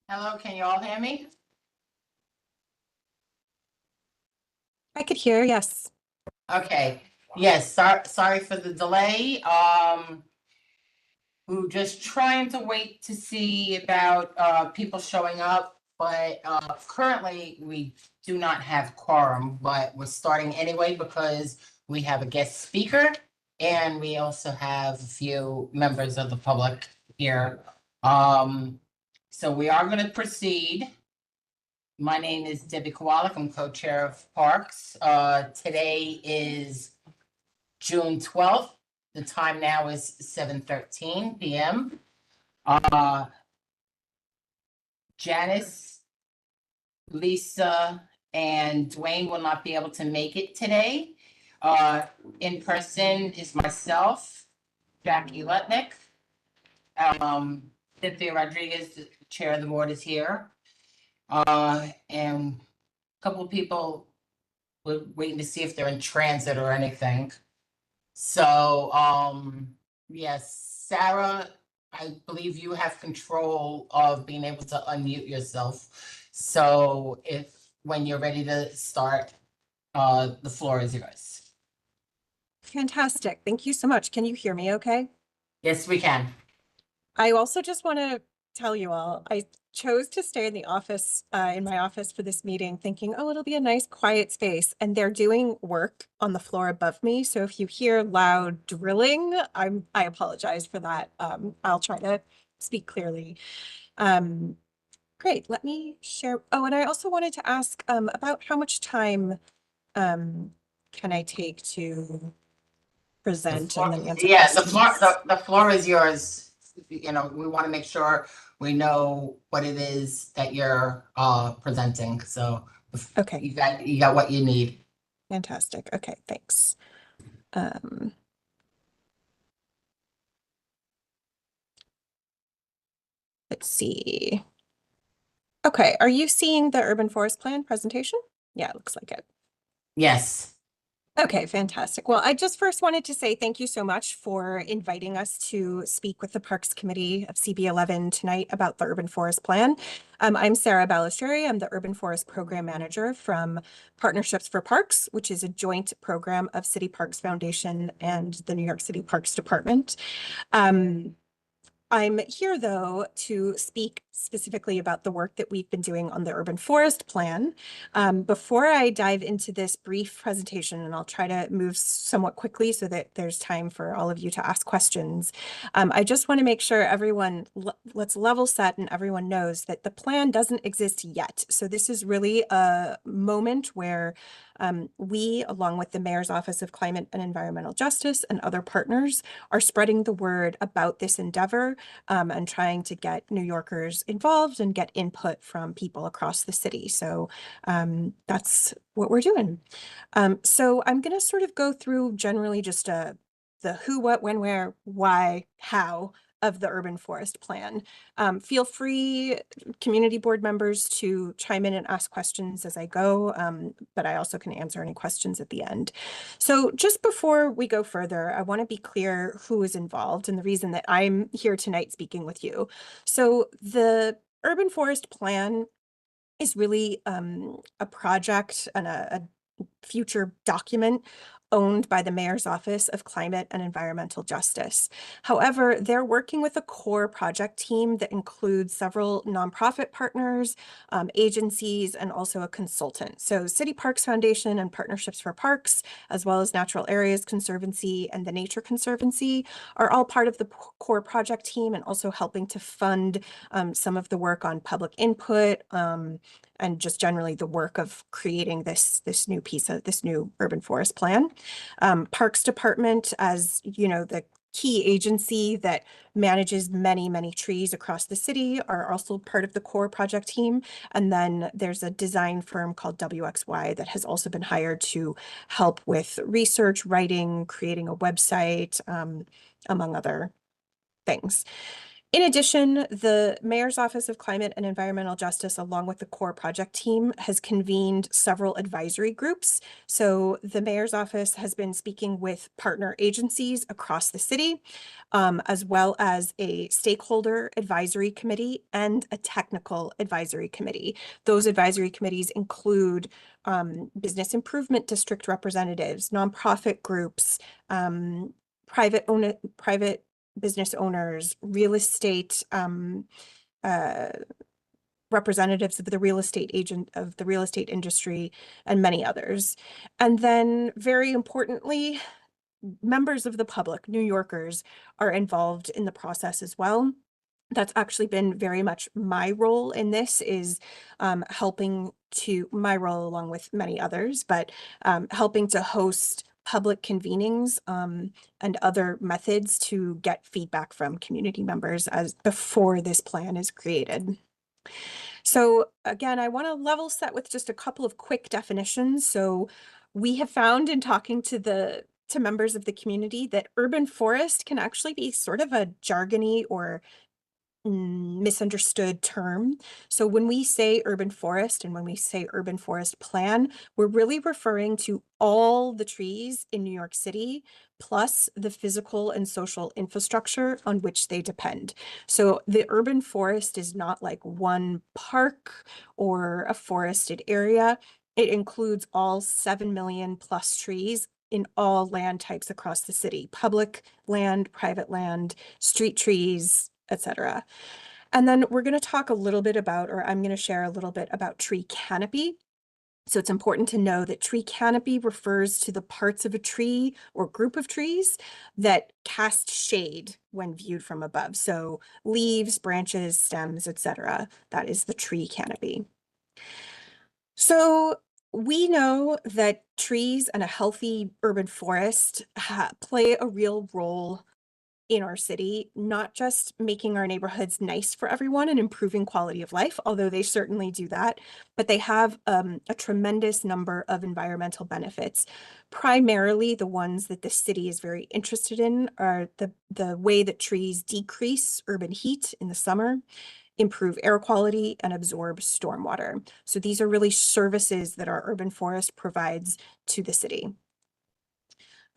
Hello, can you all hear me? I could hear, yes. Okay, yes, sorry for the delay. We were just trying to wait to see about people showing up, but currently we do not have quorum, but we're starting anyway because we have a guest speaker and we also have a few members of the public here. So we are going to proceed. My name is Debbie Kowalik. I'm co-chair of Parks. Today is June 12th. The time now is 7:13 p.m. Janice, Lisa, and Dwayne will not be able to make it today. In person is myself, Jackie Lutnick. Cynthia Rodriguez, the chair of the board, is here. And a couple of people, we're waiting to see if they're in transit or anything. So, yes, Sarah, I believe you have control of being able to unmute yourself. So when you're ready to start, the floor is yours. Fantastic. Thank you so much. Can you hear me okay? Yes, we can. I also just want to tell you all, I chose to stay in the office, in my office for this meeting, thinking, oh, it'll be a nice quiet space. And they're doing work on the floor above me. So if you hear loud drilling, I apologize for that. I'll try to speak clearly. Great. Let me share. Oh, and I also wanted to ask about how much time can I take to present and then answer Yeah, questions? the floor is yours. You know, we want to make sure we know what it is that you're presenting. So Okay, you got what you need. fantastic. Okay, thanks. Um, let's see. Okay, are you seeing the urban forest plan presentation? Yeah, it looks like it. Yes. Okay, fantastic. Well, I just first wanted to say thank you so much for inviting us to speak with the Parks Committee of CB11 tonight about the Urban Forest Plan. I'm Sarah Balistreri. I'm the Urban Forest Program Manager from Partnerships for Parks, which is a joint program of City Parks Foundation and the New York City Parks Department. I'm here, though, to speak specifically about the work that we've been doing on the urban forest plan. Before I dive into this brief presentation, and I'll try to move somewhat quickly so that there's time for all of you to ask questions, I just want to make sure everyone, let's level set and everyone knows that the plan doesn't exist yet. So this is really a moment where we, along with the Mayor's Office of Climate and Environmental Justice and other partners, are spreading the word about this endeavor and trying to get New Yorkers involved and get input from people across the city. So that's what we're doing. So I'm going to sort of go through generally just the who, what, when, where, why, how of the urban forest plan. Feel free, community board members, to chime in and ask questions as I go, but I also can answer any questions at the end. So just before we go further, I want to be clear who is involved and the reason that I'm here tonight speaking with you. So the urban forest plan is really a project and a future document owned by the Mayor's Office of Climate and Environmental Justice. However, they're working with a core project team that includes several nonprofit partners, agencies, and also a consultant. So City Parks Foundation and Partnerships for Parks, as well as Natural Areas Conservancy and the Nature Conservancy, are all part of the core project team and also helping to fund some of the work on public input, and just generally the work of creating this new urban forest plan. Parks Department, as you know, the key agency that manages many trees across the city, are also part of the core project team. And then there's a design firm called WXY that has also been hired to help with research, writing, creating a website, among other things. In addition, the Mayor's Office of Climate and Environmental Justice, along with the core project team, has convened several advisory groups. So the Mayor's Office has been speaking with partner agencies across the city, as well as a stakeholder advisory committee and a technical advisory committee. Those advisory committees include business improvement district representatives, nonprofit groups, private business owners, real estate representatives of the real estate agent of the real estate industry, and many others. And then very importantly, members of the public, New Yorkers, are involved in the process as well. That's actually been very much my role in this, is helping to, my role along with many others, but helping to host public convenings and other methods to get feedback from community members as before this plan is created. So again, I want to level set with just a couple of quick definitions. So we have found in talking to members of the community that urban forest can actually be sort of a jargony or misunderstood term. So when we say urban forest and when we say urban forest plan, we're really referring to all the trees in New York City, plus the physical and social infrastructure on which they depend. So the urban forest is not like one park or a forested area. It includes all 7 million plus trees in all land types across the city: public land, private land, street trees, etc. And then we're going to talk a little bit about, or I'm going to share a little bit about tree canopy. So it's important to know that tree canopy refers to the parts of a tree or group of trees that cast shade when viewed from above. So leaves, branches, stems, etc. That is the tree canopy. So we know that trees and a healthy urban forest play a real role in our city, not just making our neighborhoods nice for everyone and improving quality of life, although they certainly do that, but they have a tremendous number of environmental benefits. Primarily, the ones that the city is very interested in are the way that trees decrease urban heat in the summer, improve air quality, and absorb stormwater. So these are really services that our urban forest provides to the city.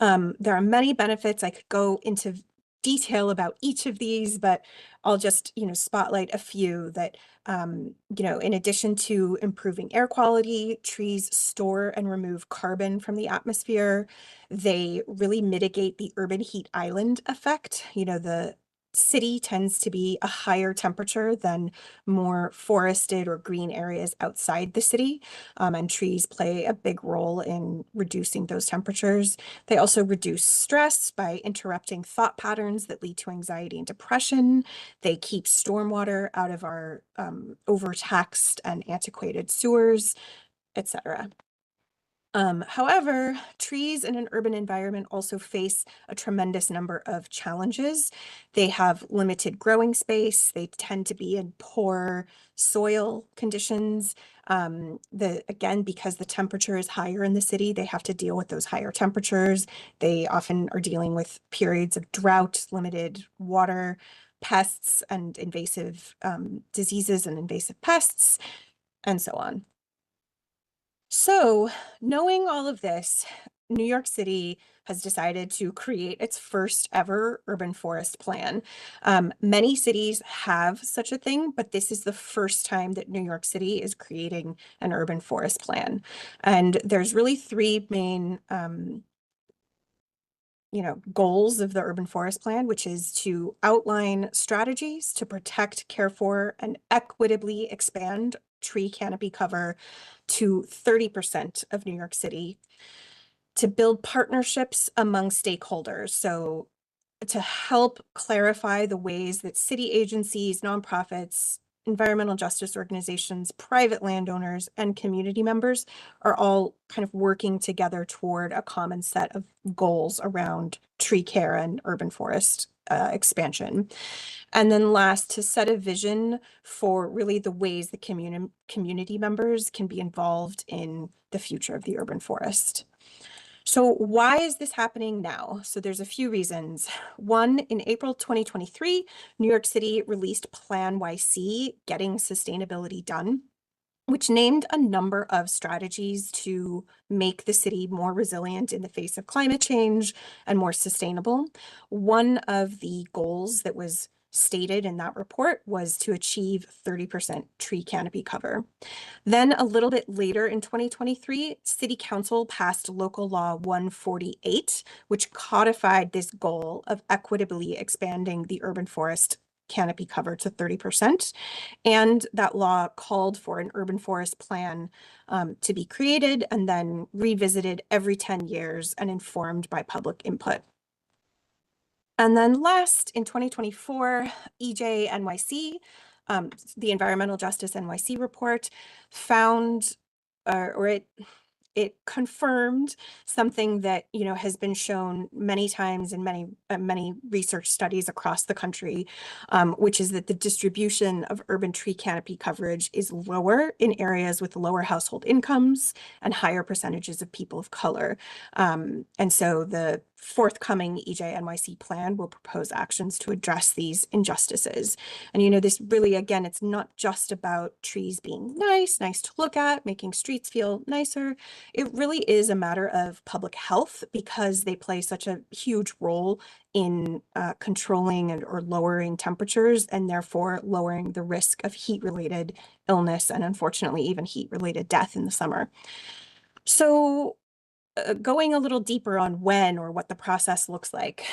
There are many benefits. I could go into detail about each of these, but I'll just, spotlight a few that, in addition to improving air quality, trees store and remove carbon from the atmosphere. They really mitigate the urban heat island effect. The city tends to be a higher temperature than more forested or green areas outside the city, and trees play a big role in reducing those temperatures. They also reduce stress by interrupting thought patterns that lead to anxiety and depression. They keep stormwater out of our overtaxed and antiquated sewers, etc. However, trees in an urban environment also face a tremendous number of challenges. They have limited growing space. They tend to be in poor soil conditions. Again, because the temperature is higher in the city, they have to deal with those higher temperatures. They often are dealing with periods of drought, limited water, pests, and invasive diseases and invasive pests, and so on. So, knowing all of this, New York City has decided to create its first ever urban forest plan. Many cities have such a thing, but this is the first time that New York City is creating an urban forest plan. And there's really three main goals of the urban forest plan, which is to outline strategies to protect, care for, and equitably expand tree canopy cover to 30% of New York City, to build partnerships among stakeholders. So to help clarify the ways that city agencies, nonprofits, environmental justice organizations, private landowners, and community members are all kind of working together toward a common set of goals around tree care and urban forest expansion. And then last, to set a vision for really the ways the community members can be involved in the future of the urban forest. So why is this happening now? So there's a few reasons. One, in April 2023, New York City released Plan YC, Getting Sustainability Done, which named a number of strategies to make the city more resilient in the face of climate change and more sustainable. One of the goals that was stated in that report was to achieve 30% tree canopy cover. Then a little bit later in 2023, City Council passed Local Law 148, which codified this goal of equitably expanding the urban forest canopy cover to 30%. And that law called for an urban forest plan to be created and then revisited every 10 years and informed by public input. And then last, in 2024, EJ NYC, the Environmental Justice NYC report, found, it confirmed something that, you know, has been shown many times in many research studies across the country, which is that the distribution of urban tree canopy coverage is lower in areas with lower household incomes and higher percentages of people of color. And so the forthcoming EJ NYC plan will propose actions to address these injustices. And, you know, this really, again, it's not just about trees being nice to look at, making streets feel nicer. It really is a matter of public health because they play such a huge role in controlling or lowering temperatures and therefore lowering the risk of heat-related illness and unfortunately even heat-related death in the summer. So going a little deeper on when or what the process looks like.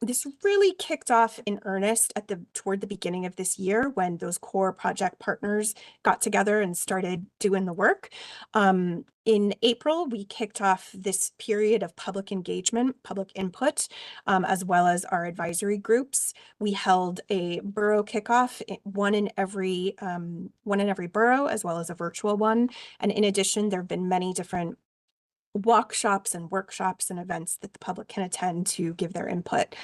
This really kicked off in earnest toward the beginning of this year when those core project partners got together and started doing the work. In April, we kicked off this period of public engagement, public input, as well as our advisory groups. We held a borough kickoff, one in every borough, as well as a virtual one. And in addition, there have been many different workshops and events that the public can attend to give their input.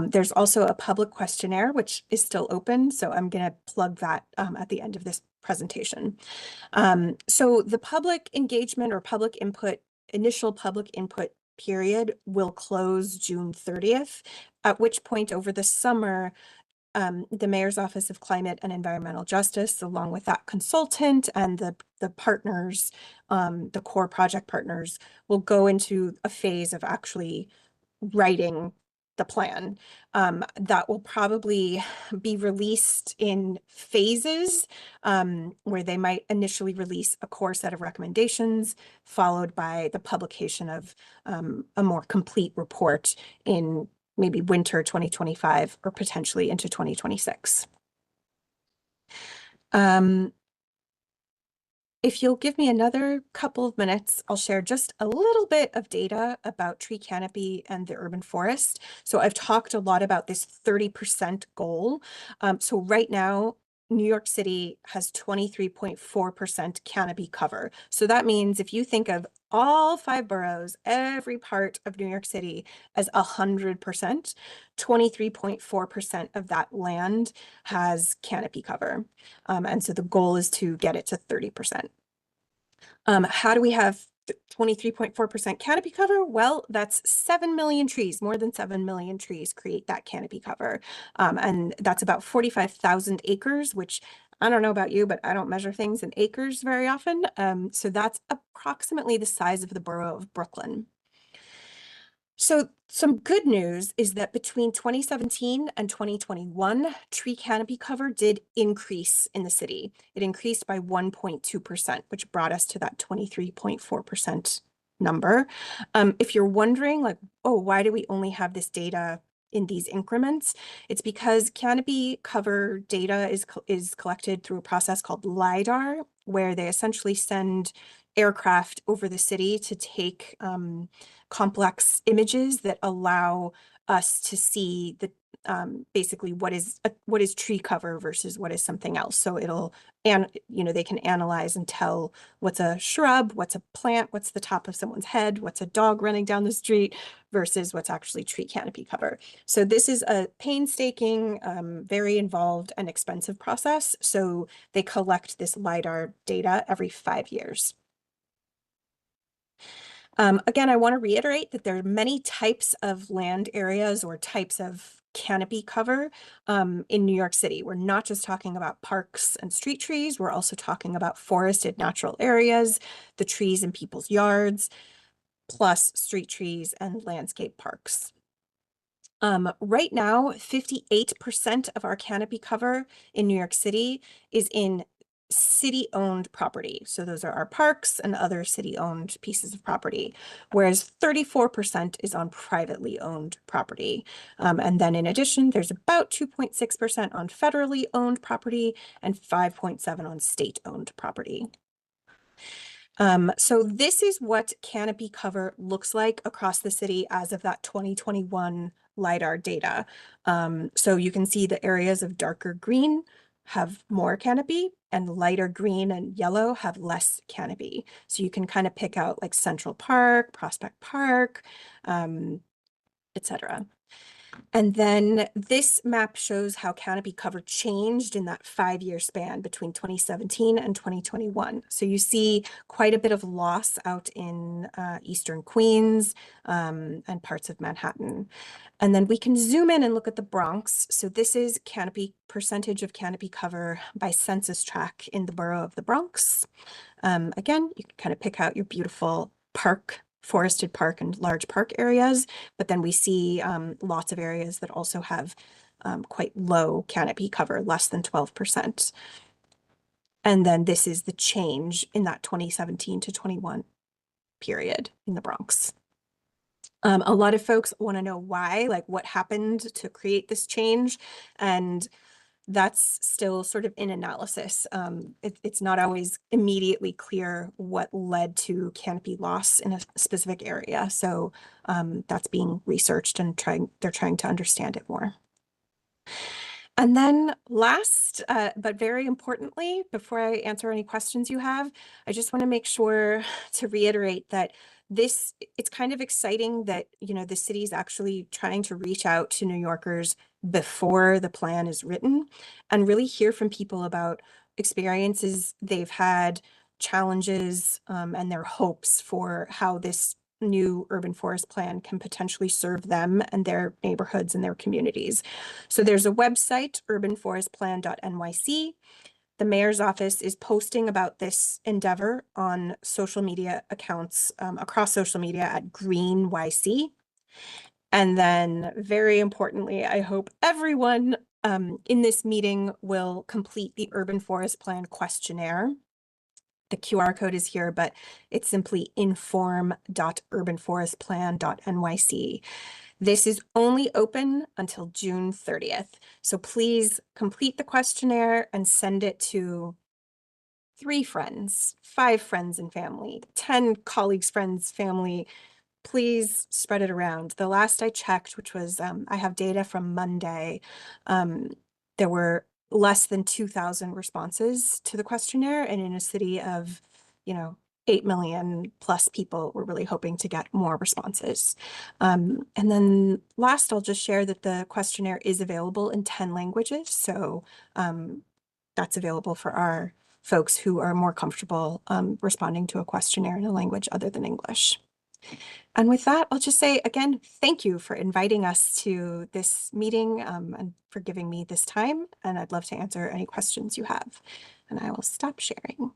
There's also a public questionnaire, which is still open. So I'm going to plug that at the end of this presentation. So the public engagement or initial public input period will close June 30th, at which point over the summer, the Mayor's Office of Climate and Environmental Justice, along with that consultant and the partners, the core project partners, will go into a phase of actually writing the plan. That will probably be released in phases, where they might initially release a core set of recommendations, followed by the publication of a more complete report in maybe winter 2025 or potentially into 2026. If you'll give me another couple of minutes, I'll share just a little bit of data about tree canopy and the urban forest. So I've talked a lot about this 30% goal. So right now, New York City has 23.4% canopy cover. So that means if you think of all 5 boroughs, every part of New York City as 100%, 23.4% of that land has canopy cover. And so the goal is to get it to 30%. How do we have 23.4% canopy cover? Well, that's 7 million trees, more than 7 million trees create that canopy cover. And that's about 45,000 acres, which I don't know about you, but I don't measure things in acres very often. So that's approximately the size of the borough of Brooklyn. So some good news is that between 2017 and 2021, tree canopy cover did increase in the city. It increased by 1.2%, which brought us to that 23.4% number. If you're wondering, like, oh, why do we only have this data in these increments? It's because canopy cover data is collected through a process called LiDAR, where they essentially send aircraft over the city to take complex images that allow us to see the basically what is tree cover versus what is something else. So they can analyze and tell what's a shrub, what's a plant, what's the top of someone's head, what's a dog running down the street versus what's actually tree canopy cover. So this is a painstaking, very involved and expensive process. So they collect this LiDAR data every 5 years. Again, I want to reiterate that there are many types of land areas or types of canopy cover in New York City. We're not just talking about parks and street trees. We're also talking about forested natural areas, the trees in people's yards, plus street trees and landscape parks. Right now, 58% of our canopy cover in New York City is in city-owned property. So those are our parks and other city-owned pieces of property, whereas 34% is on privately owned property. And then in addition, there's about 2.6% on federally owned property and 5.7% on state-owned property. So this is what canopy cover looks like across the city as of that 2021 LiDAR data. So you can see the areas of darker green have more canopy and lighter green and yellow have less canopy. So you can kind of pick out like Central Park, Prospect Park, etc. And then this map shows how canopy cover changed in that 5-year span between 2017 and 2021. So you see quite a bit of loss out in Eastern Queens and parts of Manhattan. And then we can zoom in and look at the Bronx. So this is percentage of canopy cover by census tract in the borough of the Bronx. Again, you can kind of pick out your beautiful forested park and large park areas, but then we see lots of areas that also have quite low canopy cover, less than 12%. And then this is the change in that 2017 to 21 period in the Bronx. A lot of folks want to know why, like what happened to create this change, and that's still sort of in analysis. It's not always immediately clear what led to canopy loss in a specific area. So that's being researched and they're trying to understand it more. And then last, but very importantly, before I answer any questions you have, I just want to make sure to reiterate that it's kind of exciting that, you know, the city's actually trying to reach out to New Yorkers before the plan is written and really hear from people about experiences they've had, challenges, and their hopes for how this new urban forest plan can potentially serve them and their neighborhoods and their communities. So there's a website, urbanforestplan.nyc. The mayor's office is posting about this endeavor on social media accounts across social media at GreenYC. And then very importantly, I hope everyone in this meeting will complete the Urban Forest Plan questionnaire. The QR code is here, but it's simply inform.urbanforestplan.nyc. This is only open until June 30th. So please complete the questionnaire and send it to 3 friends, 5 friends and family, 10 colleagues, friends, family. Please spread it around. The last I checked, which was, I have data from Monday, there were less than 2,000 responses to the questionnaire, and in a city of, 8 million plus people, we're really hoping to get more responses. And then last, I'll just share that the questionnaire is available in 10 languages. So that's available for our folks who are more comfortable responding to a questionnaire in a language other than English. And with that, I'll just say again, thank you for inviting us to this meeting and for giving me this time. And I'd love to answer any questions you have. And I will stop sharing.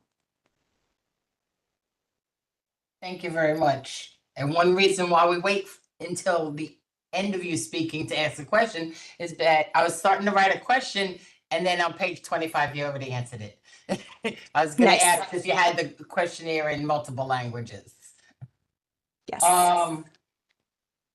Thank you very much. And one reason why we wait until the end of you speaking to ask the question is that I was starting to write a question and then on page 25, you already answered it. I was going to ask if you had the questionnaire in multiple languages. Yes.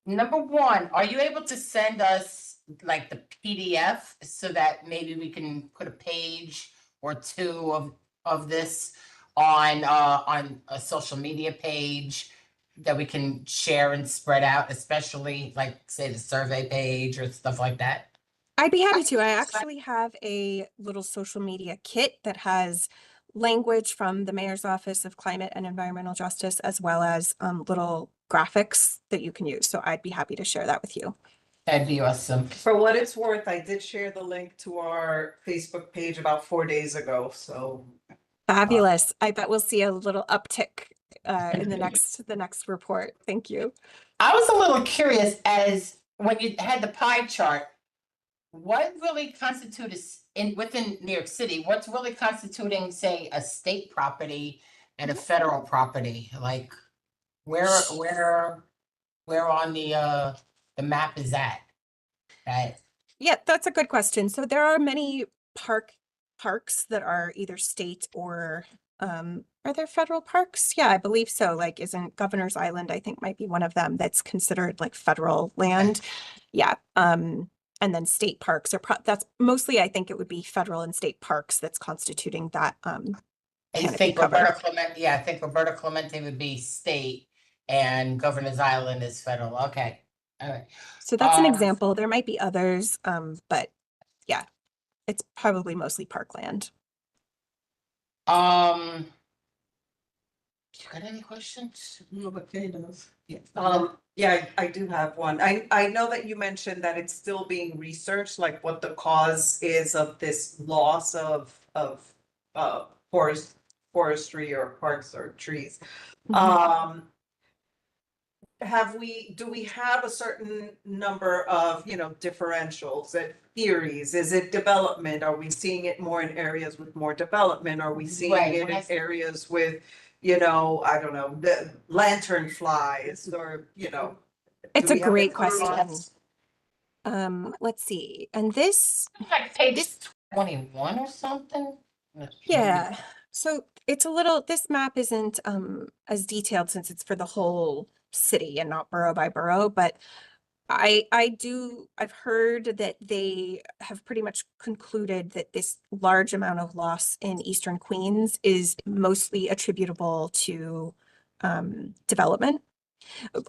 Number 1, are you able to send us like the PDF so that maybe we can put a page or 2 of this on a social media page that we can share and spread out, especially like say the survey page or stuff like that? I'd be happy to. I actually have a little social media kit that has language from the Mayor's Office of Climate and Environmental Justice, as well as little graphics that you can use. So I'd be happy to share that with you. That'd be awesome. For what it's worth, I did share the link to our Facebook page about 4 days ago, so. Fabulous. I bet we'll see a little uptick in the next report. Thank you. I was a little curious as when you had the pie chart, what really constitutes within New York City, what's really constituting, say, a state property and a federal property? Like where on the map is that? That Yeah, that's a good question. So there are many parks that are either state or are there federal parks? Yeah, I believe so. Like isn't Governor's Island, I think might be one of them that's considered like federal land. Yeah. And then state parks are that's mostly, I think it would be federal and state parks that's constituting that I canopy think cover. Roberta Clemente, yeah, I think Roberta Clemente would be state and Governor's Island is federal. Okay. All right. So that's an Um, example. There might be others, but yeah, it's probably mostly parkland. Got any questions? No, but Kay does. Yeah. Yeah, I do have one. I know that you mentioned that it's still being researched, like what the cause is of this loss of forestry or parks or trees. Mhm. Do we have a certain number of, differentials and theories? Is it development? Are we seeing it more in areas with more development? Are we seeing Right, it when in I s- areas with, I don't know, the lantern flies or, It's do a we have great the question. cause? Let's see. And this, Like page this, 21 or something? yeah. So it's a little, this map isn't as detailed since it's for the whole city and not borough by borough, but I've heard that they have pretty much concluded that this large amount of loss in Eastern Queens is mostly attributable to development.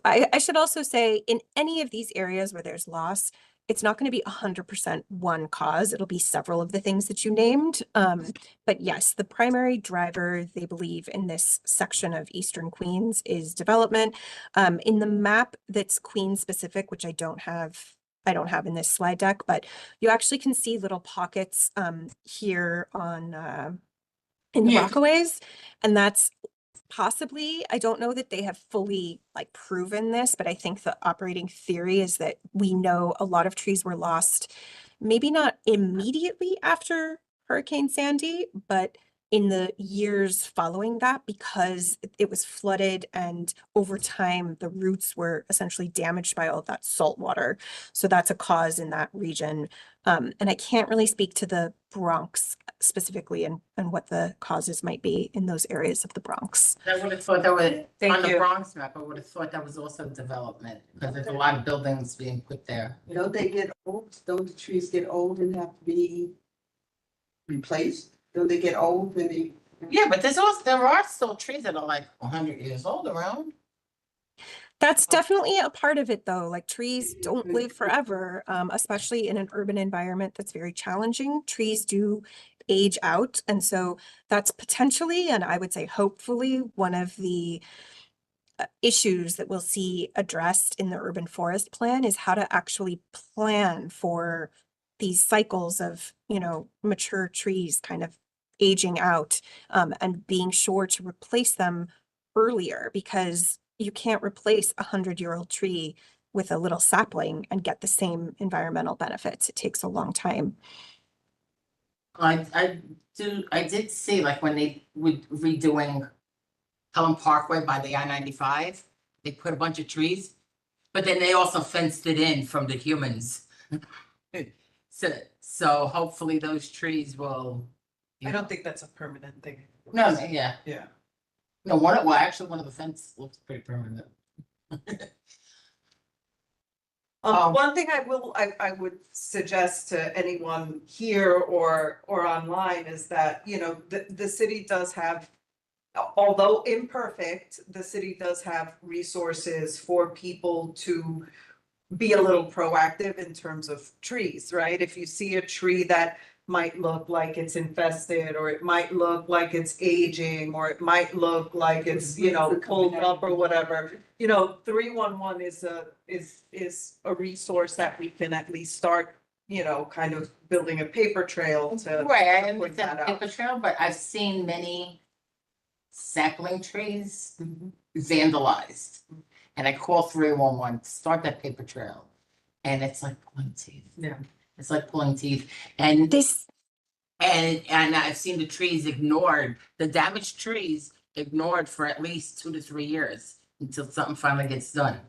I should also say in any of these areas where there's loss, it's not going to be 100% one cause. It'll be several of the things that you named. But yes, the primary driver they believe in this section of Eastern Queens is development. In the map that's Queens specific, which I don't have in this slide deck, but you actually can see little pockets here on in the Yeah. Rockaways, and that's possibly, I don't know that they have fully like proven this, but I think the operating theory is that we know a lot of trees were lost, maybe not immediately after Hurricane Sandy, but in the years following that, because it was flooded and over time the roots were essentially damaged by all that salt water. So that's a cause in that region. And I can't really speak to the Bronx specifically and what the causes might be in those areas of the Bronx. I would have thought that was Thank on the you. Bronx map. I would have thought that was also development because there's a lot of buildings being put there. Don't they get old? Don't the trees get old and have to be replaced? Don't they get old when they? Yeah, but there are still trees that are like 100 years old around. That's definitely a part of it though. Like trees don't live forever, especially in an urban environment that's very challenging. Trees do age out. And so that's potentially, and I would say hopefully, one of the issues that we'll see addressed in the urban forest plan is how to actually plan for these cycles of, mature trees kind of aging out, and being sure to replace them earlier, because you can't replace 100-year-old tree with a little sapling and get the same environmental benefits. It takes a long time. I did see like when they were redoing Pelham Parkway by the I-95, they put a bunch of trees, but then they also fenced it in from the humans. So hopefully those trees will. I don't think that's a permanent thing. No, yeah, Yeah. no, actually one of the fence looks pretty permanent. One thing I would suggest to anyone here or online is that, the city does have, although imperfect, the city does have resources for people to be a little proactive in terms of trees, right? If you see a tree that might look like it's infested, or it might look like it's aging, or it might look like it's, pulled up or whatever, 311 is a resource that we can at least start, kind of building a paper trail to. Right, I point that understand out. paper trail, but I've seen many sapling trees Mhm. vandalized. And I call 311 to start that paper trail. And it's like pulling teeth. Yeah. It's like pulling teeth. And This, and I've seen the trees ignored, the damaged trees ignored for at least 2 to 3 years until something finally gets done.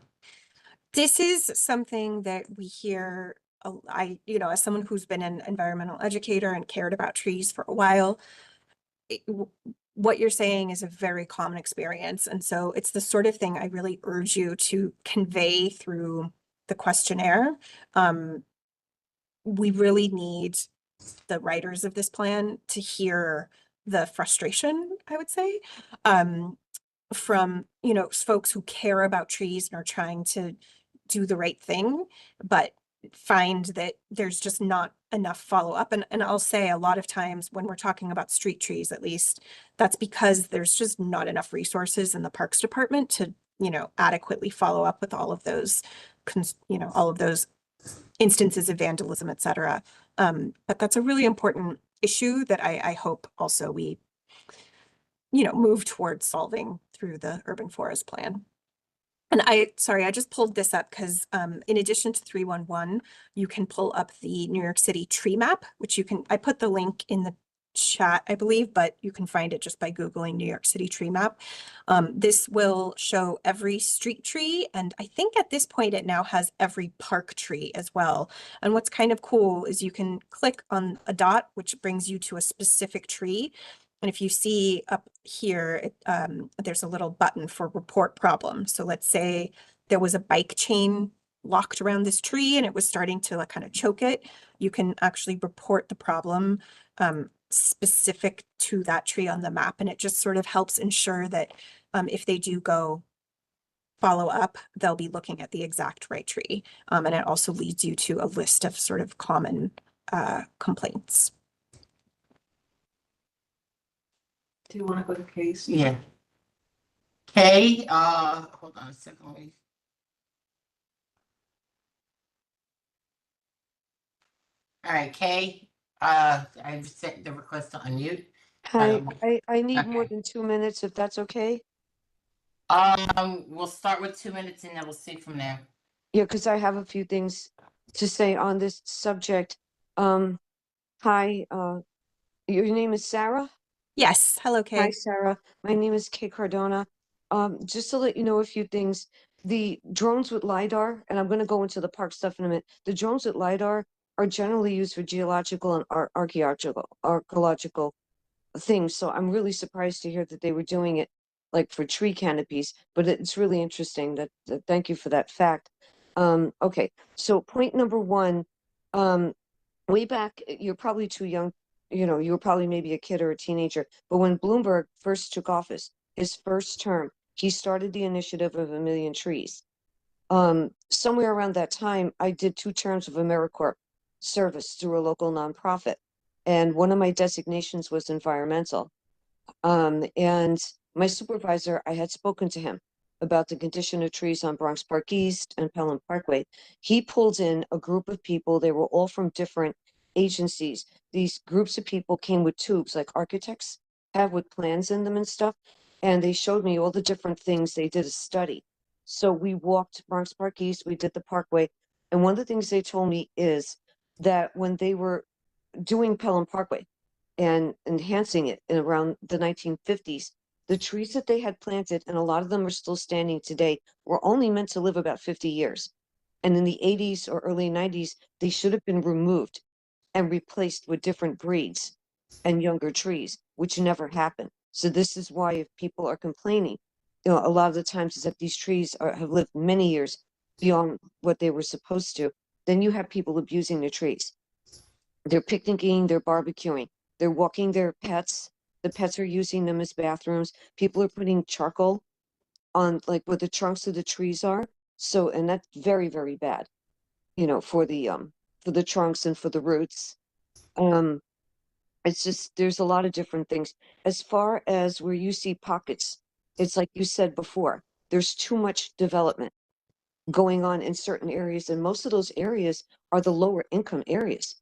this is something that we hear, as someone who's been an environmental educator and cared about trees for a while, what you're saying is a very common experience. And so it's the sort of thing I really urge you to convey through the questionnaire. We really need the writers of this plan to hear the frustration, I would say, from, folks who care about trees and are trying to do the right thing, but find that there's just not enough follow-up. And I'll say a lot of times when we're talking about street trees, at least, that's because there's just not enough resources in the Parks Department to, adequately follow up with all of those, all of those instances of vandalism, et cetera. But that's a really important issue that I hope also we, move towards solving through the urban forest plan. And I just pulled this up because in addition to 311, you can pull up the New York City tree map, which I put the link in the chat, I believe, but you can find it just by Googling New York City tree map. This will show every street tree. And I think at this point, it now has every park tree as well. And what's kind of cool is you can click on a dot, which brings you to a specific tree. And if you see up here, there's a little button for report problem. So let's say there was a bike chain locked around this tree and it was starting to kind of choke it. You can actually report the problem specific to that tree on the map. And it just sort of helps ensure that if they do go follow up, they'll be looking at the exact right tree. And it also leads you to a list of sort of common complaints. Do you wanna go to case? Yeah. Kay, hold on a second. All right, Kay, I've sent the request to unmute. Hi, I need more Okay. than 2 minutes, if that's okay. We'll start with 2 minutes and then we'll see from there. Yeah, because I have a few things to say on this subject. Hi, your name is Sarah? Yes. Hello, Hi, Kay. Sarah. My name is Kay Cardona. Just to let you know a few things, the drones with LiDAR, and I'm going to go into the park stuff in a minute. The drones with LiDAR are generally used for geological and archaeological things. So I'm really surprised to hear that they were doing it like for tree canopies, but it's really interesting that thank you for that fact. Okay, so point number one, way back, you're probably too young, you were probably maybe a kid or a teenager, but when Bloomberg first took office, his first term, he started the initiative of 1 million trees. Somewhere around that time, I did 2 terms of AmeriCorps service through a local nonprofit. And one of my designations was environmental. And my supervisor, I had spoken to him about the condition of trees on Bronx Park East and Pelham Parkway. He pulled in a group of people. They were all from different agencies. These groups of people came with tubes, like architects have with plans in them and stuff. And they showed me all the different things. They did a study. So we walked Bronx Park East, we did the Parkway. And one of the things they told me is that when they were doing Pelham Parkway and enhancing it in around the 1950s, the trees that they had planted, and a lot of them are still standing today, were only meant to live about 50 years. And in the 80s or early 90s, they should have been removed and replaced with different breeds and younger trees, which never happened. So this is why if people are complaining, a lot of the times is that these trees have lived many years beyond what they were supposed to. Then you have people abusing the trees. They're picnicking, they're barbecuing, they're walking their pets. The pets are using them as bathrooms. People are putting charcoal on like where the trunks of the trees are. So, and that's very, very bad, for the trunks and for the roots. It's just, there's a lot of different things. As far as where you see pockets, it's like you said before, there's too much development going on in certain areas. And most of those areas are the lower income areas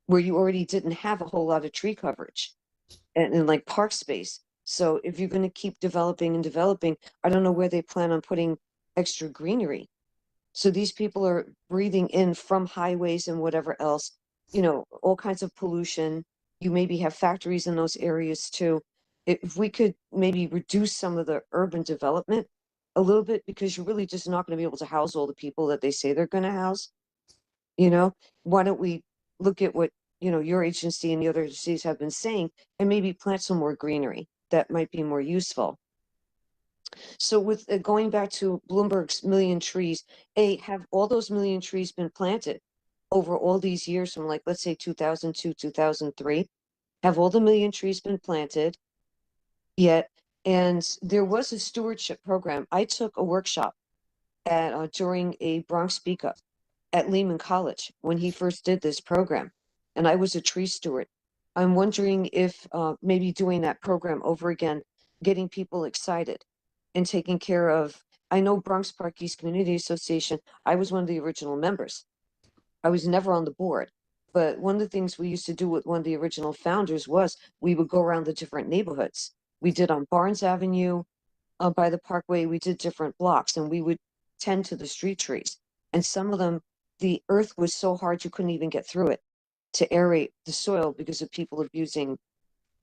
where you already didn't have a whole lot of tree coverage and like park space. So if you're going to keep developing and developing, I don't know where they plan on putting extra greenery. So these people are breathing in from highways and whatever else, all kinds of pollution. You maybe have factories in those areas too. If we could maybe reduce some of the urban development a little bit, because you're really just not going to be able to house all the people that they say they're going to house. Why don't we look at what, your agency and the other agencies have been saying, and maybe plant some more greenery that might be more useful. So with going back to Bloomberg's million trees, have all those million trees been planted over all these years from, like, let's say 2002, 2003? Have all the million trees been planted yet? And there was a stewardship program. I took a workshop during a Bronx Speak Up at Lehman College when he first did this program, and I was a tree steward. I'm wondering if maybe doing that program over again, getting people excited and taking care of. I know Bronx Park East Community Association, I was one of the original members. I was never on the board, but one of the things we used to do with one of the original founders was we would go around the different neighborhoods. We did on Barnes Avenue, by the Parkway, we did different blocks, and we would tend to the street trees. And some of them, the earth was so hard you couldn't even get through it to aerate the soil because of people abusing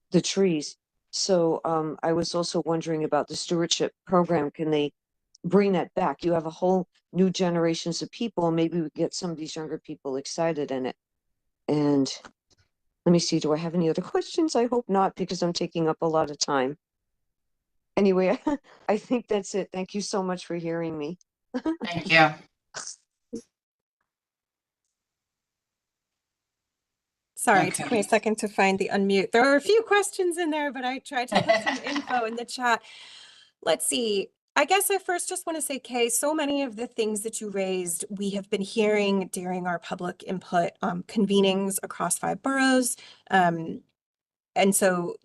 the trees. So I was also wondering about the stewardship program. Can they bring that back? You have a whole new generations of people. Maybe we get some of these younger people excited in it. And let me see, do I have any other questions? I hope not, because I'm taking up a lot of time. Anyway, I think that's it. Thank you so much for hearing me. Thank you. Sorry, it took me a second to find the unmute. There are a few questions in there, but I tried to put some info in the chat. Let's see. I guess I first just want to say, Kay, so many of the things that you raised, we have been hearing during our public input convenings across 5 boroughs. And so,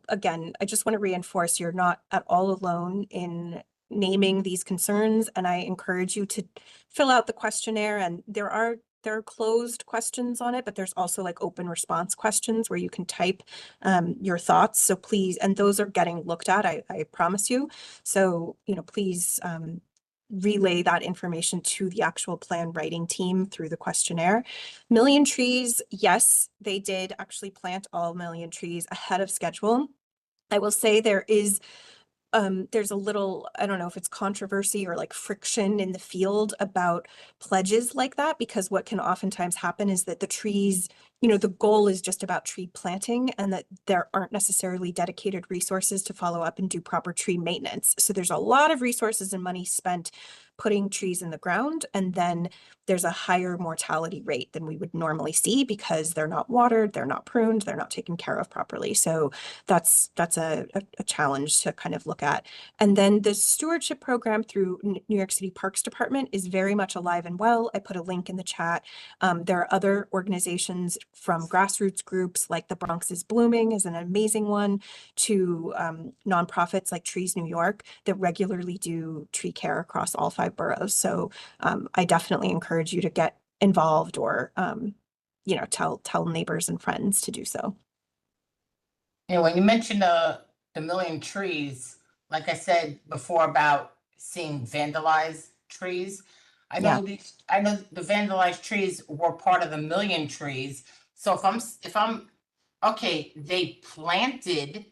again, I just want to reinforce you're not at all alone in naming these concerns. And I encourage you to fill out the questionnaire, and there are closed questions on it, but there's also like open response questions where you can type your thoughts. So please, and those are getting looked at, I promise you. So, please relay that information to the actual plan writing team through the questionnaire. Million trees, yes, they did actually plant all million trees ahead of schedule. I will say there's a little, I don't know if it's controversy or like friction in the field about pledges like that, because what can oftentimes happen is that the trees, the goal is just about tree planting, and that there aren't necessarily dedicated resources to follow up and do proper tree maintenance. So there's a lot of resources and money spent putting trees in the ground, and then there's a higher mortality rate than we would normally see because they're not watered, they're not pruned, they're not taken care of properly. So that's a challenge to kind of look at. And then the stewardship program through New York City Parks Department is very much alive and well. I put a link in the chat. There are other organizations from grassroots groups like The Bronx is Blooming is an amazing one, to nonprofits like Trees New York that regularly do tree care across all 5 boroughs. So I definitely encourage you to get involved, or tell neighbors and friends to do so. When you mentioned the million trees, like I said before about seeing vandalized trees, I know the vandalized trees were part of the million trees. So if I'm okay, they planted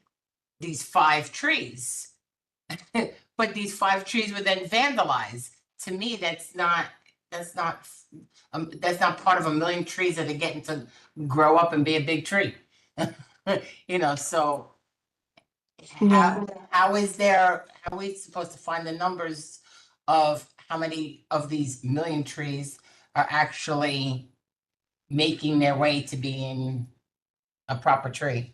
these 5 trees, but these 5 trees were then vandalized. To me, that's not part of a million trees that are getting to grow up and be a big tree. So how are we supposed to find the numbers of how many of these million trees are actually making their way to being a proper tree?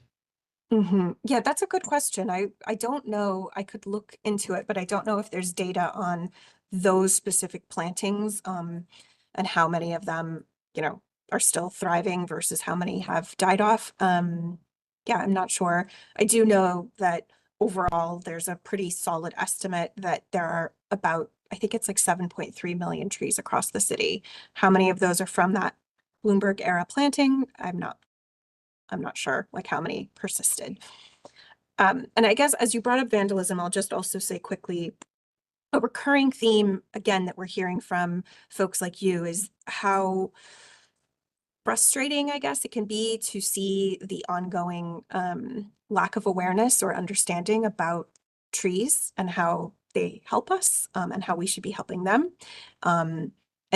Yeah, that's a good question. I don't know. I could look into it, but I don't know if there's data on those specific plantings, and how many of them, are still thriving versus how many have died off. Yeah, I'm not sure. I do know that overall there's a pretty solid estimate that there are about, I think it's like 7.3 million trees across the city. How many of those are from that Bloomberg era planting? I'm not sure, like how many persisted. And I guess as you brought up vandalism, I'll just also say quickly, a recurring theme, again, that we're hearing from folks like you is how frustrating, I guess, it can be to see the ongoing lack of awareness or understanding about trees and how they help us and how we should be helping them. And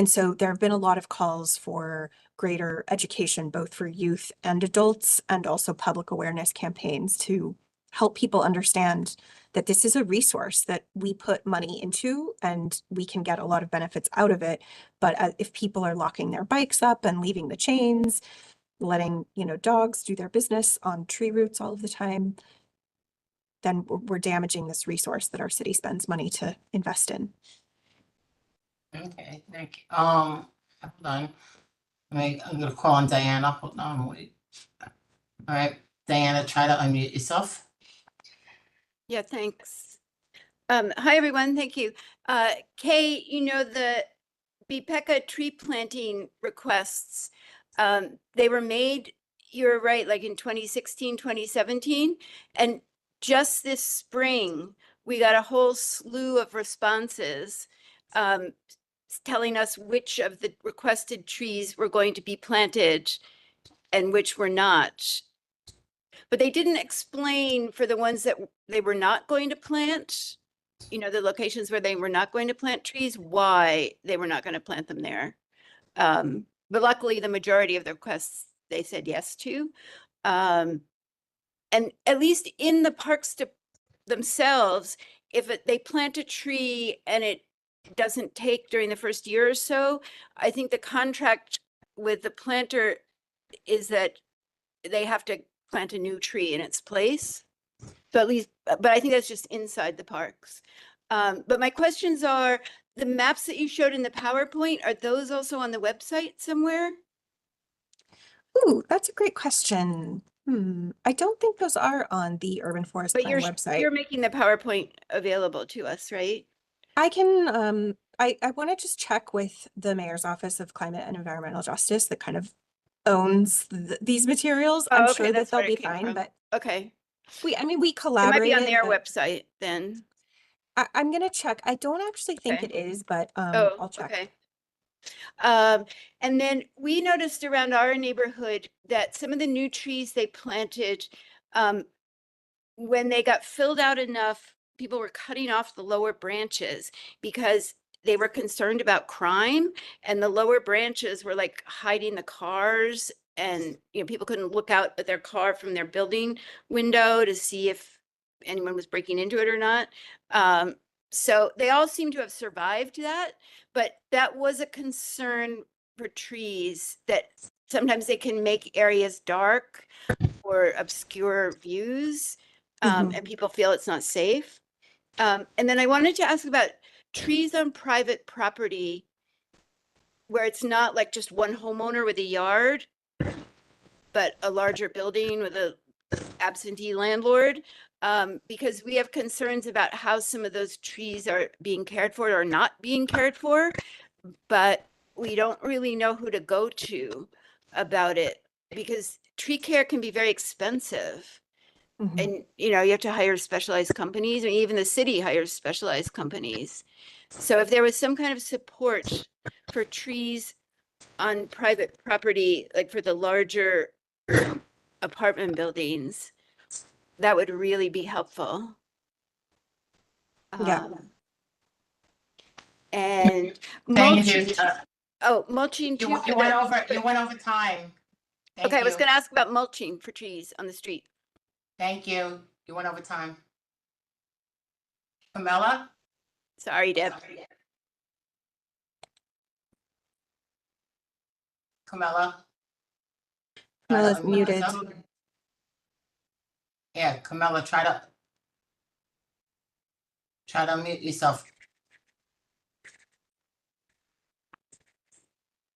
so there have been a lot of calls for greater education, both for youth and adults, and also public awareness campaigns to help people understand that this is a resource that we put money into and we can get a lot of benefits out of it. But if people are locking their bikes up and leaving the chains, letting, dogs do their business on tree roots all of the time, then we're damaging this resource that our city spends money to invest in. Okay, thank you. Hold on. I'm gonna call on Diana. Hold on, wait. All right, Diana, try to unmute yourself. Yeah, thanks. Hi, everyone. Thank you. Kay, the BPECA tree planting requests, they were made, you're right, like in 2016, 2017. And just this spring, we got a whole slew of responses telling us which of the requested trees were going to be planted and which were not. But they didn't explain for the ones that they were not going to plant, the locations where they were not going to plant trees, why they were not going to plant them there. But luckily, the majority of the requests they said yes to. And at least in the parks themselves, if they plant a tree and it doesn't take during the first year or so, I think the contract with the planter is that they have to plant a new tree in its place. So at least, but I think that's just inside the parks. But my questions are, the maps that you showed in the PowerPoint, are those also on the website somewhere? Ooh, that's a great question. I don't think those are on the Urban Forest But Plan website. you're making the PowerPoint available to us, right? I can, I want to just check with the Mayor's Office of Climate and Environmental Justice that kind of owns these materials. I'm Oh, sure okay, that that's they'll where be it came fine, from. but Okay, we it might be collaborated. on their but website then. I'm gonna check. I don't actually think Okay. it is, but Oh, I'll check. okay. And then we noticed around our neighborhood that some of the new trees they planted, when they got filled out enough, people were cutting off the lower branches because they were concerned about crime, and the lower branches were like hiding the cars, and people couldn't look out at their car from their building window to see if anyone was breaking into it or not. So they all seem to have survived that, but that was a concern for trees, that sometimes they can make areas dark or obscure views, and people feel it's not safe. And then I wanted to ask about trees on private property where it's not like just one homeowner with a yard, but a larger building with a absentee landlord, because we have concerns about how some of those trees are being cared for or not being cared for, but we don't really know who to go to about it, because tree care can be very expensive. And, you have to hire specialized companies, or even the city hires specialized companies. So if there was some kind of support for trees on private property, like for the larger apartment buildings, that would really be helpful. Yeah. And Thank you. mulching too. You went over time. Thank Okay, I was you. gonna ask about mulching for trees on the street. Thank you. You went over time. Camilla? Sorry, Deb. Camilla? Camilla's Try to unmute muted. yourself. Yeah, Camilla, try to unmute yourself.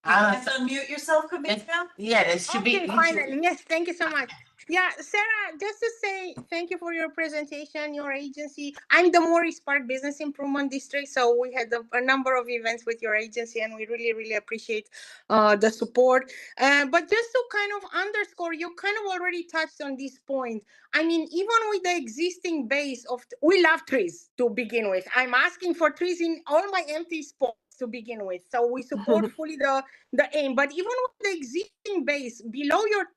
You have to unmute yourself, Camille? Yeah, there should be. Okay, fine then. Yes, thank you so much. Yeah, Sarah, just to say thank you for your presentation, your agency. I'm the Morris Park Business Improvement District, so we had a number of events with your agency, and we really, really appreciate the support. But just to kind of underscore, you kind of already touched on this point. I mean, even with the existing base of, we love trees to begin with. I'm asking for trees in all my empty spots to begin with, so we support fully the aim. But even with the existing base below your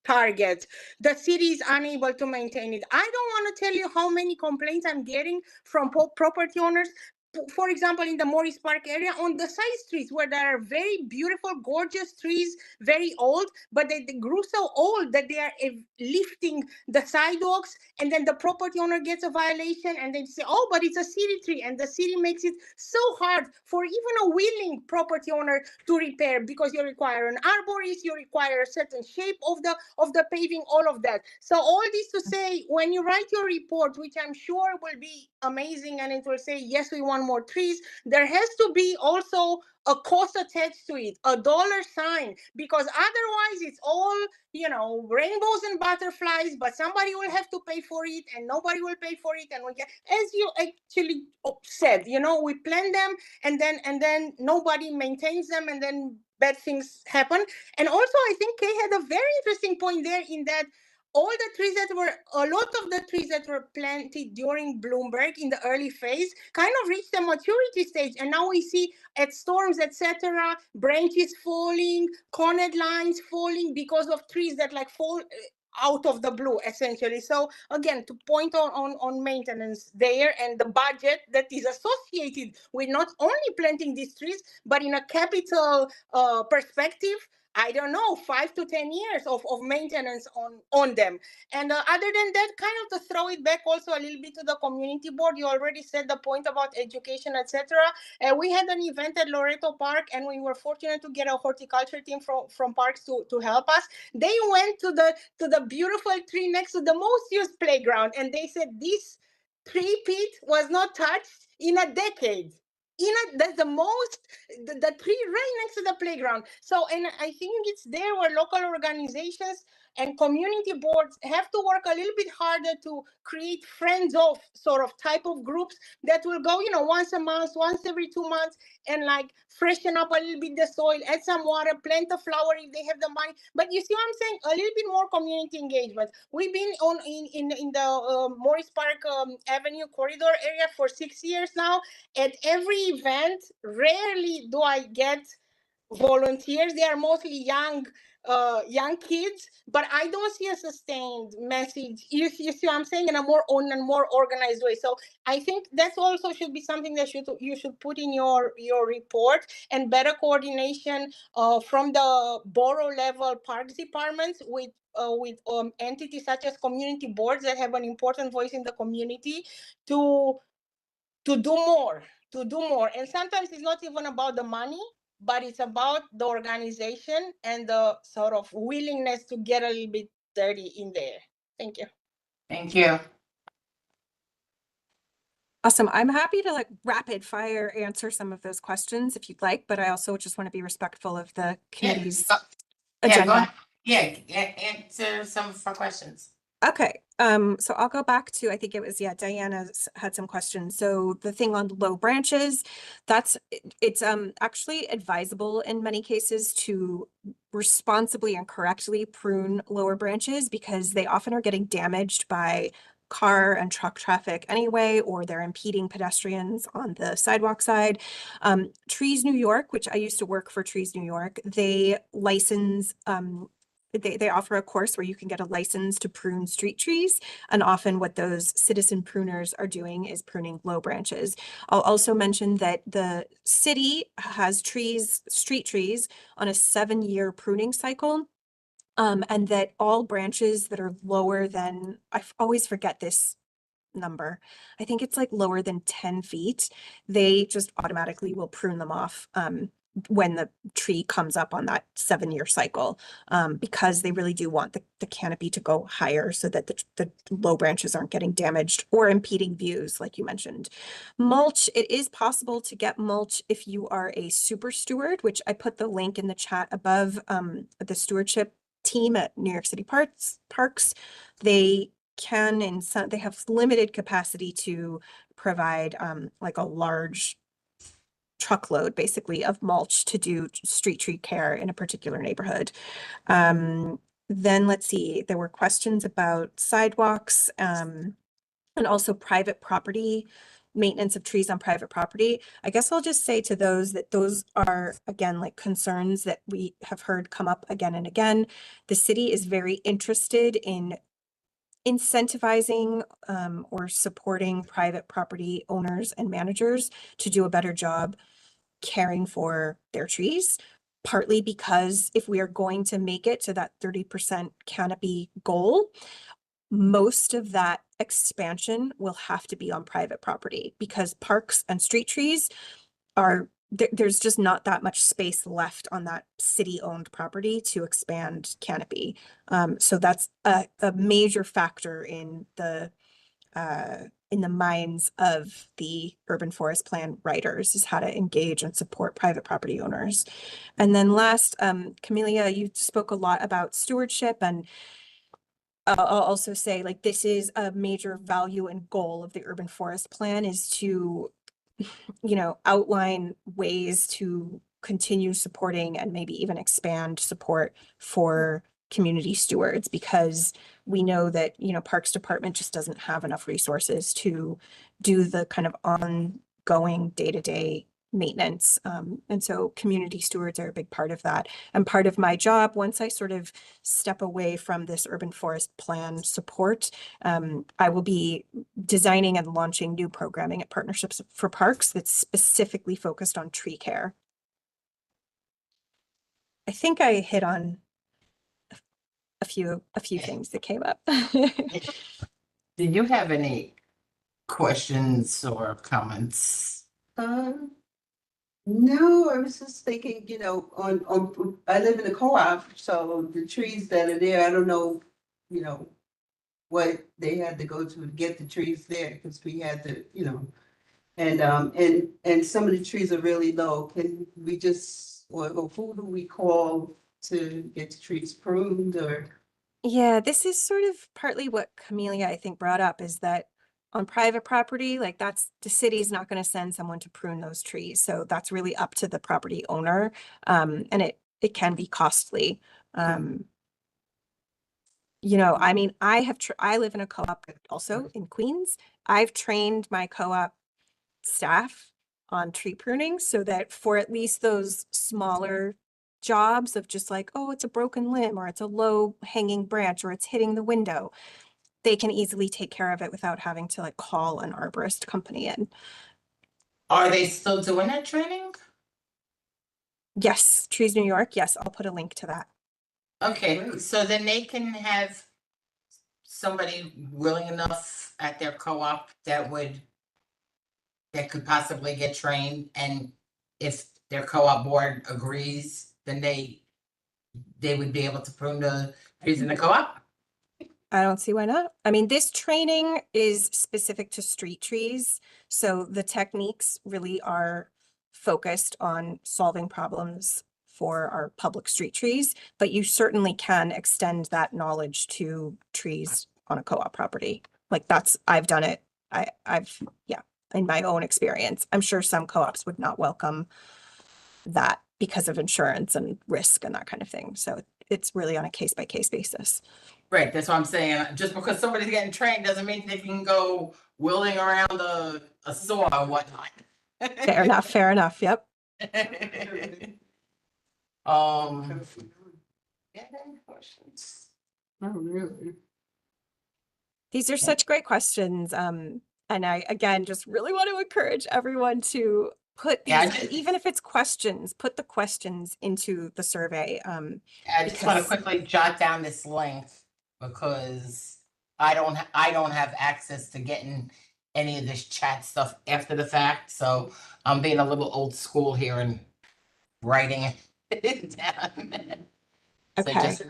target, the city is unable to maintain it. I don't want to tell you how many complaints I'm getting from property owners, for example, in the Morris Park area, on the side streets where there are very beautiful, gorgeous trees, very old, but they grew so old that they are lifting the sidewalks, and then the property owner gets a violation, and they say, oh, but it's a city tree, and the city makes it so hard for even a willing property owner to repair, because you require an arborist, you require a certain shape of the paving, all of that. So all this to say, when you write your report, which I'm sure will be amazing, and it will say, yes, we want more trees, there has to be also a cost attached to it, a dollar sign, because otherwise it's all, rainbows and butterflies, but somebody will have to pay for it, and nobody will pay for it. And we get, as you actually said, we plan them, and then nobody maintains them, and then bad things happen. And also, I think Kay had a very interesting point there, in that a lot of the trees that were planted during Bloomberg in the early phase kind of reached the maturity stage. And now we see at storms, etc., branches falling, cornered lines falling because of trees that fall out of the blue, essentially. So again, to point on maintenance there, and the budget that is associated with not only planting these trees, but in a capital perspective, I don't know, 5 to 10 years of maintenance on them. And other than that, kind of to throw it back also a little bit to the community board, you already said the point about education, etc. We had an event at Loreto Park, and we were fortunate to get a horticulture team from Parks to help us. They went to the beautiful tree next to the most used playground, and they said this tree pit was not touched in a decade. That's the tree right next to the playground. So, and I think it's there where local organizations and community boards have to work a little bit harder to create friends of sort of type of groups that will go, once a month, once every 2 months, and freshen up a little bit the soil, add some water, plant a flower if they have the money. But you see what I'm saying? A little bit more community engagement. We've been in the Morris Park Avenue corridor area for 6 years now. At every event, rarely do I get volunteers. They are mostly young kids, but I don't see a sustained message. You see what I'm saying? In a more organized way. So I think that also should be something that you should put in your report, and better coordination from the borough level parks departments with entities such as community boards that have an important voice in the community to do more. And sometimes it's not even about the money, but it's about the organization and the sort of willingness to get a little bit dirty in there. Thank you. Thank you. Awesome. I'm happy to rapid fire answer some of those questions if you'd like, but I also just want to be respectful of the committee's agenda. Answer some of our questions. Okay, so I'll go back to, I think it was, Diana had some questions. So the thing on low branches, it's actually advisable in many cases to responsibly and correctly prune lower branches, because they often are getting damaged by car and truck traffic anyway, or they're impeding pedestrians on the sidewalk side. Trees New York, which I used to work for Trees New York, they license, they offer a course where you can get a license to prune street trees. And often what those citizen pruners are doing is pruning low branches. I'll also mention that the city has street trees on a 7-year pruning cycle. And that all branches that are lower than, I always forget this number, I think it's lower than 10 feet, they just automatically will prune them off when the tree comes up on that 7-year cycle, because they really do want the canopy to go higher so that the low branches aren't getting damaged or impeding views, like you mentioned. Mulch, it is possible to get mulch if you are a super steward, which I put the link in the chat above. The stewardship team at New York City Parks. They can, in some, they have limited capacity to provide like a large truckload basically of mulch to do street tree care in a particular neighborhood. Then let's see, there were questions about sidewalks and also private property, maintenance of trees on private property. I guess I'll just say to those that those are, again, like concerns that we have heard come up again and again. The city is very interested in incentivizing or supporting private property owners and managers to do a better job caring for their trees, partly because if we are going to make it to that 30% canopy goal, most of that expansion will have to be on private property because parks and street trees are there's just not that much space left on that city-owned property to expand canopy. So that's a major factor in the minds of the urban forest plan writers, is how to engage and support private property owners. And then last, Camelia, you spoke a lot about stewardship, and I'll also say, like, this is a major value and goal of the urban forest plan, is to, you know, outline ways to continue supporting and maybe even expand support for community stewards, because we know that, you know, Parks Department just doesn't have enough resources to do the kind of ongoing day-to-day maintenance. And so community stewards are a big part of that. And part of my job, once I sort of step away from this urban forest plan support, I will be designing and launching new programming at Partnerships for Parks that's specifically focused on tree care. I think I hit on a few things that came up. Do you have any questions or comments? No, I was just thinking, you know, I live in a co-op, so the trees that are there, I don't know, you know, what they had to go to get the trees there, because we had to, you know, and some of the trees are really low. Can we just, or who do we call to get the trees pruned, or? Yeah, this is sort of partly what Camelia, I think, brought up, is that on private property, like, that's, the city's not going to send someone to prune those trees. So that's really up to the property owner. And it can be costly. You know, I mean, I live in a co-op also in Queens. I've trained my co-op staff on tree pruning so that for at least those smaller jobs of just like, oh, it's a broken limb, or it's a low hanging branch, or it's hitting the window, they can easily take care of it without having to like call an arborist company in. Are they still doing that training? Yes, Trees New York. Yes, I'll put a link to that. Okay, so then they can have somebody willing enough at their co-op that could possibly get trained, and if their co-op board agrees, then they would be able to prune the trees in the co-op? I don't see why not. I mean, this training is specific to street trees, so the techniques really are focused on solving problems for our public street trees, but you certainly can extend that knowledge to trees on a co-op property. Like, that's, I've done it. I've, yeah, in my own experience. I'm sure some co-ops would not welcome that because of insurance and risk and that kind of thing. So it's really on a case-by-case basis. Right, that's what I'm saying. Just because somebody's getting trained doesn't mean they can go wheeling around a saw or whatnot. Fair enough, fair enough, yep. Yeah, any questions? Oh, really? These are such great questions. And I, again, just really want to encourage everyone to put Yeah, these, even if it's questions, put the questions into the survey. I just want to quickly jot down this link because I don't have access to getting any of this chat stuff after the fact. So I'm being a little old school here and writing it down. Okay. So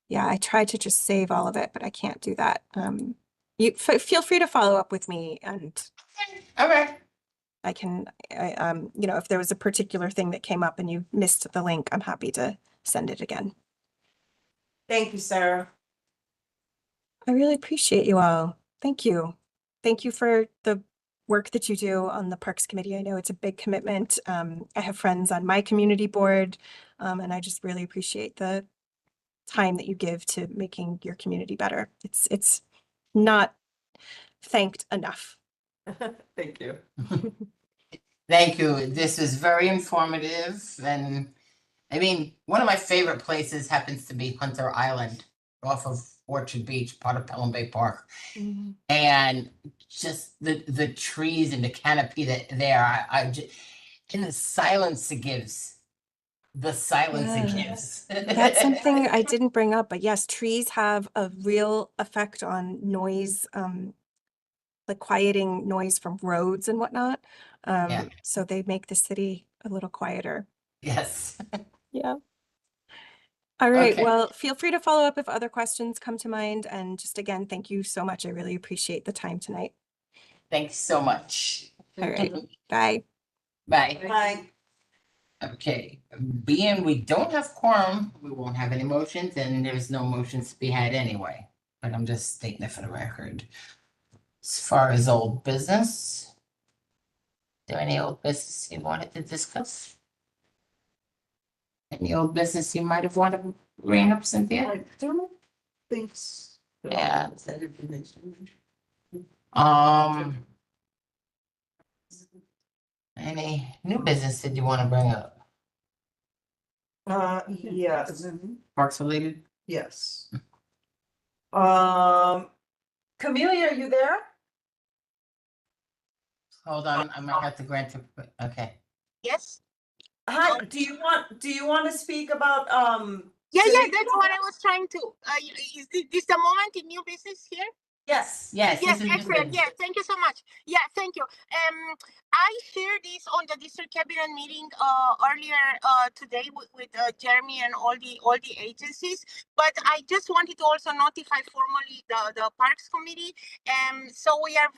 Yeah, I tried to just save all of it, but I can't do that. You feel free to follow up with me, and okay. I can, you know, if there was a particular thing that came up and you missed the link, I'm happy to send it again. Thank you, Sarah. I really appreciate you all. Thank you. Thank you for the work that you do on the Parks Committee. I know it's a big commitment. I have friends on my community board, and I just really appreciate the time that you give to making your community better. It's not thanked enough. Thank you. Thank you. This is very informative, and I mean, one of my favorite places happens to be Hunter Island off of Orchard Beach, part of Pelham Bay Park. And just the trees and the canopy that there, I just, and the silence it gives. The silence it Yeah. gives. That's something I didn't bring up, but yes, trees have a real effect on noise, like quieting noise from roads and whatnot. Yeah. So they make the city a little quieter. Yes. Yeah. All right. Okay. Well, feel free to follow up if other questions come to mind. And just again, thank you so much. I really appreciate the time tonight. Thanks so much. All right. Bye. Bye. Bye. Okay, being we don't have quorum, we won't have any motions, and there's no motions to be had anyway. But I'm just stating it for the record. As far as old business, is there any old business you wanted to discuss? Any old business you might have wanted to bring up, Cynthia? I don't think so. Yeah. That information. Any new business that you want to bring up? Yes, Parks related? yes. Camelia, are you there? Hold on, I might have to grant you, okay. Yes? Hi, do you want to speak about, Yeah, Today- that's what I was trying to, is this the moment in new business here? yes. Yes. Yes, this is new excellent. business. Yeah, thank you so much. Yeah, thank you. I shared this on the district cabinet meeting earlier today with Jeremy and all the agencies. But I just wanted to also notify formally the Parks Committee. So we are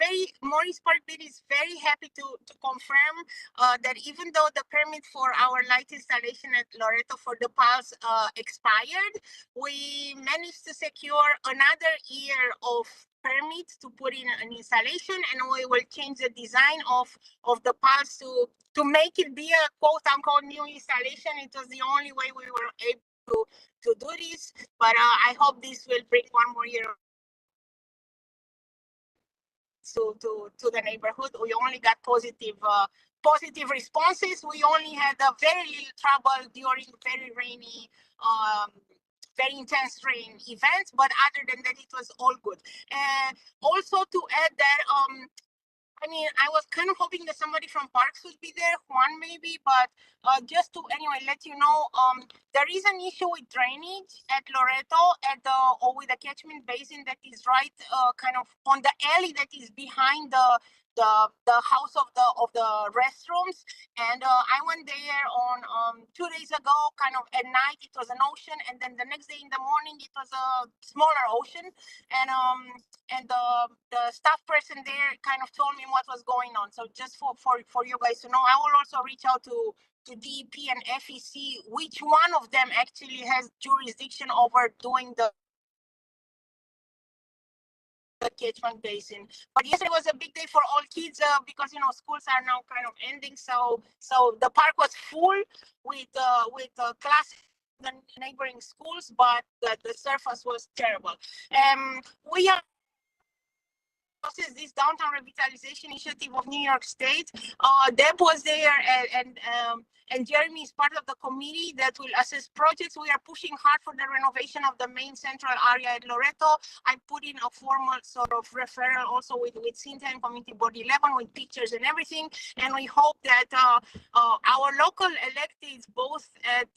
Maurice Park Bid is very happy to confirm that even though the permit for our light installation at Loreto for the Pulse expired, we managed to secure another year of permit to put in an installation, and we will change the design of the Pulse to make it be a quote unquote new installation. It was the only way we were able to do this, but I hope this will bring one more year to the neighborhood. We only got positive responses. We only had a very little trouble during very rainy very intense rain events, but other than that, it was all good. And also to add that, I mean, I was kind of hoping that somebody from Parks would be there, Juan maybe, but just to anyway let you know, there is an issue with drainage at Loreto or with the catchment basin that is right kind of on the alley that is behind the house of the restrooms. And I went there on 2 days ago, kind of at night. It was an ocean, and then the next day in the morning it was a smaller ocean. And the staff person there kind of told me what was going on. So just for you guys to know, I will also reach out to DEP and FEC, which one of them actually has jurisdiction over doing the catchment basin. But yesterday was a big day for all kids because schools are now kind of ending. So the park was full with classes in the neighboring schools, but the surface was terrible. We are this downtown revitalization initiative of New York State. Deb was there, and Jeremy is part of the committee that will assess projects. We are pushing hard for the renovation of the main central area at Loreto. I put in a formal sort of referral also with Cynthia and Community Board 11 with pictures and everything. And we hope that our local electeds, both at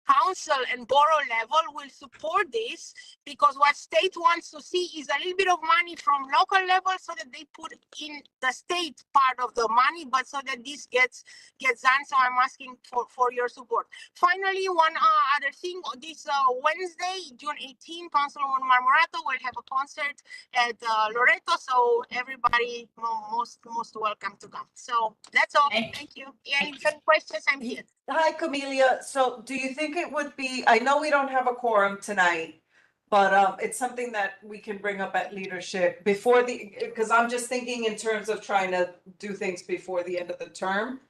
council and borough level will support this, because what state wants to see is a little bit of money from local level so that they put in the state part of the money, but so that this gets done. So I'm asking for your support. Finally, one other thing, this Wednesday, June 18, Councilwoman Marmorato will have a concert at Loreto, so everybody most welcome to come. So that's all. Thank you. Any questions? I'm here. Hi, Camelia. So do you think it would be, I know we don't have a quorum tonight, but it's something that we can bring up at leadership before because I'm just thinking in terms of trying to do things before the end of the term.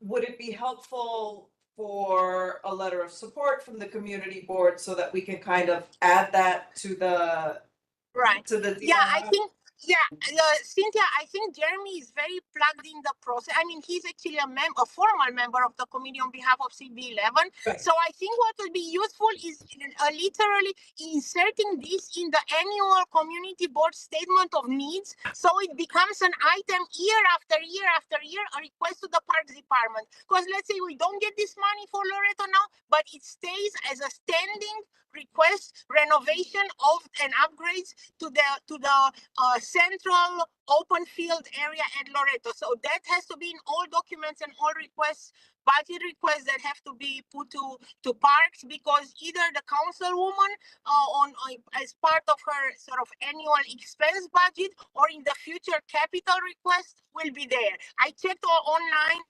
Would it be helpful for a letter of support from the community board so that we can kind of add that to the Right. Yeah, I DI? think, Cynthia, I think Jeremy is very plugged in the process. I mean, he's actually a formal member of the committee on behalf of CB11. Right. So I think what would be useful is literally inserting this in the annual community board statement of needs. So it becomes an item year after year after year, a request to the Parks Department. Because let's say we don't get this money for Loreto now, but it stays as a standing request, renovation of and upgrades to the central open field area at Loreto. So that has to be in all documents and all requests, budget requests that have to be put to parks, because either the councilwoman as part of her sort of annual expense budget or in the future capital request will be there. I checked online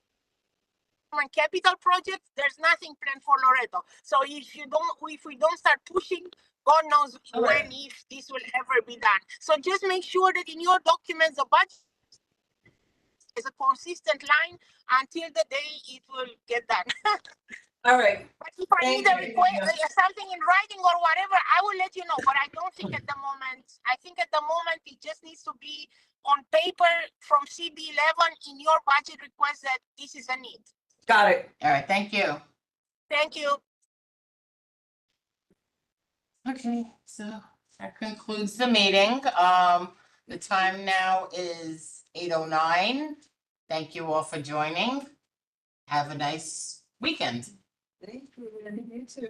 on capital projects, there's nothing planned for Loreto. So if we don't start pushing, God knows when, if this will ever be done. So just make sure that in your documents, the budget is a consistent line until the day it will get done. All right. But if I need a request, something in writing or whatever, I will let you know. But I don't think at the moment, it just needs to be on paper from CB11 in your budget request that this is a need. Got it. All right, thank you. Thank you. Okay, so that concludes the meeting. The time now is 8:09. Thank you all for joining. Have a nice weekend. Thank you, you too.